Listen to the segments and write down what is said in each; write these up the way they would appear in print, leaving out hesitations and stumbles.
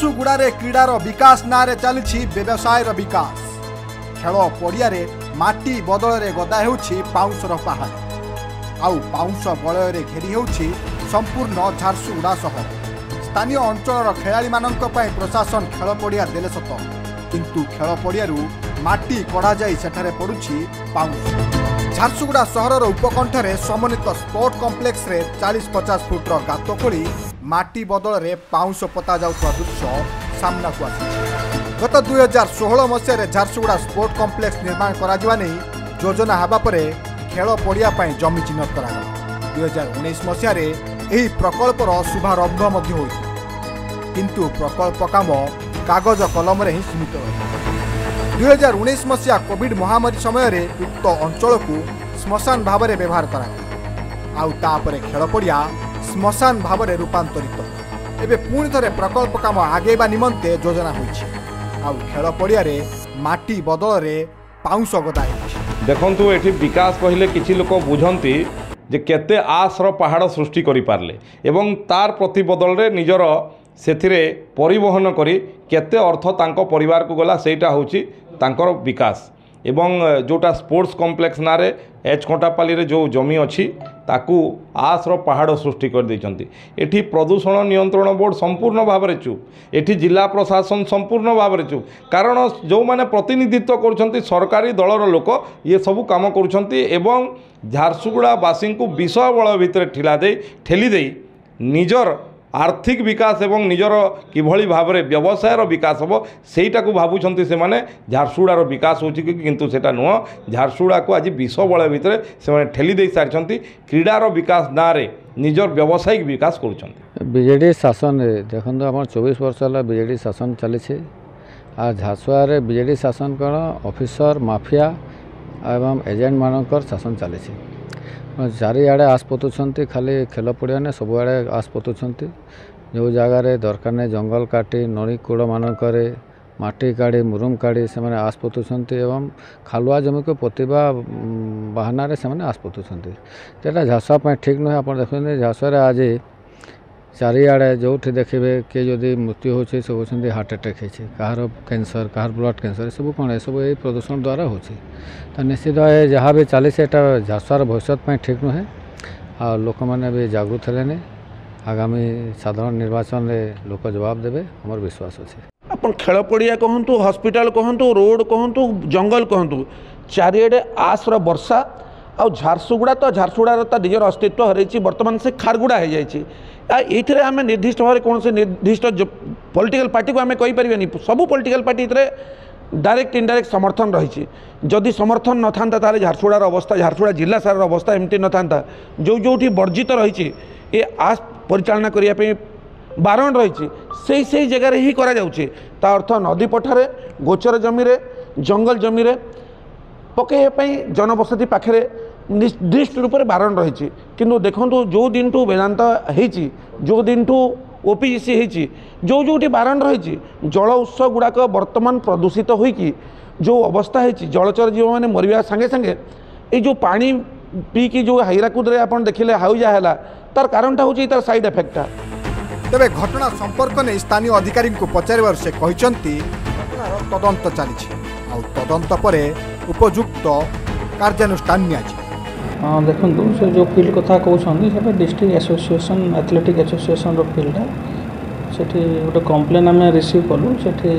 झारसुगुड़े क्रीडार विकास नारे चली व्यवसायर विकास। खेल पड़िया माटी बदल गदा होउंसर पहाड़ आउ पाउंस बलय घेरी होउछि संपूर्ण झारसुगुड़ा सहर। स्थानीय अंचल खेलाड़ी मानक प्रशासन खेल पड़िया देले सत किंतु खेल पड़िया माटी कढ़ा जाई सेठारे पड़ुछि पाउंस। झारसुगुड़ा सहरर उपकंठरे समन्वित स्पोर्ट कॉम्प्लेक्स रे 40-50 फुटर गात खोली माटी बदल में पाउंस पता जाउथवा दृश्य सामना को आसी। गत 2016 मसीह झारसुगुड़ा स्पोर्ट कॉम्प्लेक्स निर्माण करा नहीं योजना हेबा परे खेल पड़िया जमी चिन्हट करा। 2019 मसीह यही प्रकल्पर शुभारंभ किंतु प्रकल्प काम कागज कलम रे ही सीमित रही। 2019 मसीहा कोविड महामारी समय उक्त अंचल को श्मशान भाव में व्यवहार करा आउ तापरे खेल पड़िया श्मशान भाव में रूपांतरित। एबे पुणी थे प्रकल्प काम आगेबा निमंते योजना होइछि आउ खेल पड़िया रे माटी बदल रे पाउंस गदा होइछि। देखंतु एठी विकास कहले किछि लोक बुझंती जे केते आसर पहाड़ सृष्टि करि पारले एवं तार प्रतिबदल रे निजर सेथिरे परिवहन करी केते अर्थ तांको परिवार को गला सेटा होछि तांकर विकास। एवं जोटा स्पोर्ट्स कॉम्प्लेक्स नारे एच कंटापाली रे जो जमी अच्छी ताकू आसर पहाड़ सृष्टि कर देइचंती। एठी प्रदूषण नियंत्रण बोर्ड संपूर्ण भाव में चुप, एठी जिला प्रशासन संपूर्ण भाव में चुप, कारण जो माने प्रतिनिधित्व करुछंती सरकारी दलर लोक ये सब काम करुछंती एवं झारसुगुड़ा वासी को विष बल भितर ठेली दे निजर आर्थिक विकास एवं निजर किभली भाव में व्यवसायर विकास हम सेटा को भावुंट से माने झारसुगुड़ार विकास हो किंतु सेटा नुह। झारसुगुड़ा को आज विष बल भितर से ठेली दे सारी क्रीडार विकास ना रे निजर व्यावसायिक विकास कर। बीजेडी शासन देखो आम 24 वर्ष है बीजेडी शासन चली झारसुगुड़ा बीजेडी शासन कौन ऑफिसर माफिया एवं एजेंट मानकर शासन चली चारिआड़े आस पोतुंट खाली खेल पड़िया ने सबुआड़े आस पोतुंट जो जगार दरकार नहीं जंगल काटी नई कूड़ मानक माटी काढ़ी मुरुम काढ़ी से आस पोतुंट एवं खालुआ जमी को पोतवा बाहाना से आस पोतुंट जेटा झारसुगुड़ा ठीक नुहे। आप देखते झारसुगुड़ा आज चारिआड़े जो देखिए किए जदि मृत्यु होती सब होती हार्ट अटैक होती कहार कैंसर कहार ब्लड कैंसर सब कौन सब यही प्रदूषण द्वारा होची। तो निश्चित जहाँ भी चली झारसुगुड़ा भविष्य ठीक नुहे आ लोक मैंने भी जागृत है आगामी साधारण निर्वाचन में लोक जवाब देवे हमर विश्वास अच्छे। अपन खेल पड़िया कहतु हॉस्पिटल कहतु रोड कहतु जंगल कहतु चारिआडे आसर वर्षा आ झारसुगुड़ा तो झारसुगुड़ार तो निजर अस्तित्व हरई बर्तमान से खारगुड़ा हो जाए। ये आम निर्दिष्ट भाव कौन से निर्दिष्ट पॉलिटिकल पार्टी को आम कहींपारे सबू पॉलिटिकल पार्टी डायरेक्ट इनडायरेक्ट समर्थन रही। जदि समर्थन न था ताले झारसुगुड़ार अवस्था झारसुगुड़ा जिला सार अवस्था एमती न था जो जोठी वर्जित रही ये आस परिचालना करने बारण रही से जगार ही करा जाउछि। ता अर्थ नदी पठारे गोचर जमी जंगल जमी पकईवाई जनबसति पाखे निर्दिष्ट रूप से बारण रही। किंतु देखो जो दिन टू वेदांत होती जो दिन टू ओपीजीसी होती जो जोटी बारण रही जल उत्स गुड़ाक बर्तमान प्रदूषित होईकि जो अवस्था है जलचर जीव मैंने मरवा सांगे सांगे ये जो पानी पीकी जो हाईराकुद आप देखिले हाउजा है तार कारणटा हूँ तार साइड इफेक्टा। तेरे घटना संपर्क में स्थानीय अधिकारी को पचार से कहते घटनार तदंत चली तदंत पर उपयुक्त कार्यानुष्ठान नि। हाँ देखो से जो फील्ड कथा कहते district association athletic association field से गोटे कम्प्लेन आम रिसीव कलु से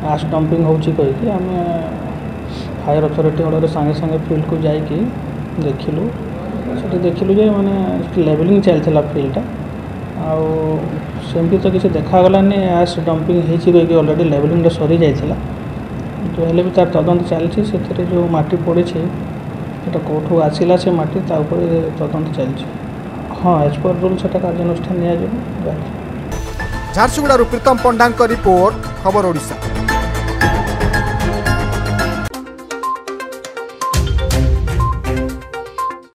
आस डंपिंग होची कहीकि आम फायर अथॉरिटी ऑर्डर सांगे सांगे फील्ड को जाइए देखिलु से देखिलु जे माने लेवलिंग चलता फील्डटा आमती तो किसी देखागलानी आस डंपिंग होगी ऑलरेडी लेवलिंग सरी जाइला तो हेल्ले भी तार तदंत चलती से जो माटी पड़ी এটা কোঠু আসিলা সে মাটি তা উপরে তদন্ত চলছে। হ্যাঁ এজ पर रूल সেটা কার্যানুষ্ঠান নিয়া যাবে। झारसुगुड़ा प्रीतम पंडा रिपोर्ट खबर ओडिशा।